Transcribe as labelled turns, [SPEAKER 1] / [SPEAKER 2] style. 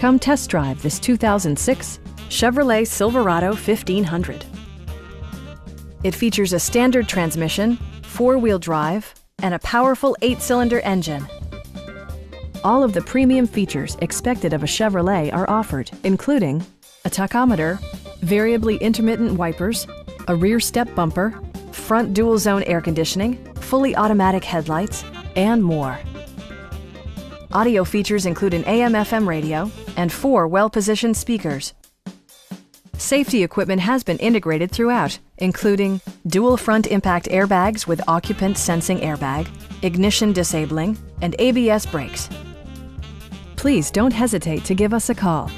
[SPEAKER 1] Come test drive this 2006 Chevrolet Silverado 1500. It features a standard transmission, four-wheel drive, and a powerful 8-cylinder engine. All of the premium features expected of a Chevrolet are offered, including a tachometer, variably intermittent wipers, a rear step bumper, front dual-zone air conditioning, fully automatic headlights, and more. Audio features include an AM/FM radio and 4 well-positioned speakers. Safety equipment has been integrated throughout, including dual front impact airbags with occupant sensing airbag, ignition disabling, and ABS brakes. Please don't hesitate to give us a call.